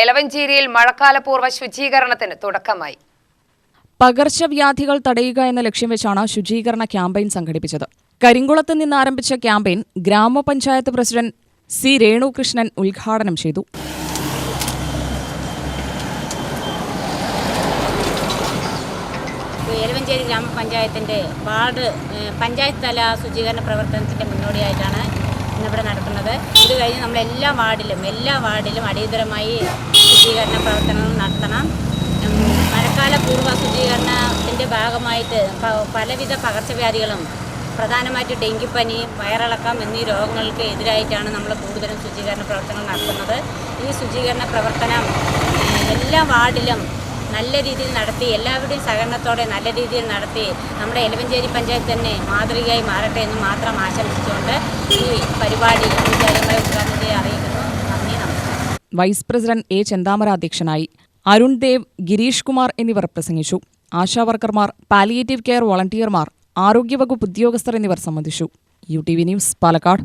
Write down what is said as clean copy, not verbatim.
എലവഞ്ചേരിയിൽ മഴക്കാലപൂർവ്വ ശുചീകരണത്തിന് തുടക്കമായി. പകർച്ചവ്യാധികൾ തടയുക എന്ന ലക്ഷ്യം വെച്ചാണ് ശുചീകരണ ക്യാമ്പയിൻ സംഘടിപ്പിച്ചത്. കരിങ്കുളത്ത് നിന്ന് ആരംഭിച്ച ക്യാമ്പയിൻ ഗ്രാമപഞ്ചായത്ത് പ്രസിഡന്റ് സി രേണുകൃഷ്ണൻ ഉദ്ഘാടനം ചെയ്തു. എലവഞ്ചേരി ഗ്രാമപഞ്ചായത്തിൻ്റെ പഞ്ചായത്ത് തല ശുചീകരണ പ്രവർത്തനത്തിൻ്റെ മുന്നോടിയായിട്ടാണ് ഇന്നിവിടെ നടക്കുന്നത്. ഇത് കഴിഞ്ഞ് നമ്മൾ എല്ലാ വാർഡിലും അടിയന്തരമായി ശുചീകരണ പ്രവർത്തനങ്ങൾ നടത്തണം. മഴക്കാല പൂർവ്വ ശുചീകരണത്തിൻ്റെ ഭാഗമായിട്ട് പലവിധ പകർച്ചവ്യാധികളും പ്രധാനമായിട്ട് ഡെങ്കിപ്പനി, വയറിളക്കം എന്നീ രോഗങ്ങൾക്ക് എതിരായിട്ടാണ് നമ്മൾ കൂടുതലും ശുചീകരണ പ്രവർത്തനങ്ങൾ നടത്തുന്നത്. ഈ ശുചീകരണ പ്രവർത്തനം എല്ലാ വാർഡിലും നല്ല രീതിയിൽ നടത്തി, എല്ലാവരുടെയും സഹകരണത്തോടെ നല്ല രീതിയിൽ നടത്തി നമ്മുടെ എലവഞ്ചേരി പഞ്ചായത്ത് തന്നെ മാതൃകയായി മാറട്ടെ എന്ന് മാത്രം ആശംസിച്ചുകൊണ്ട് ഈ പരിപാടി ഔദ്യോഗികമായി ഉദ്ഘാടനം ചെയ്യാൻ അറിയിക്കുന്നു. നന്ദി, നമസ്കാരം. വൈസ് പ്രസിഡന്റ് എ ചെന്താമര അധ്യക്ഷനായി. അരുൺ ദേവ്, ഗിരീഷ് കുമാർ എന്നിവർ പ്രസംഗിച്ചു. ആശാവർക്കർമാർ, പാലിയേറ്റീവ് കെയർ വോളണ്ടിയർമാർ, ആരോഗ്യവകുപ്പ് ഉദ്യോഗസ്ഥർ എന്നിവർ സംബന്ധിച്ചു. UTV news, Palakkad.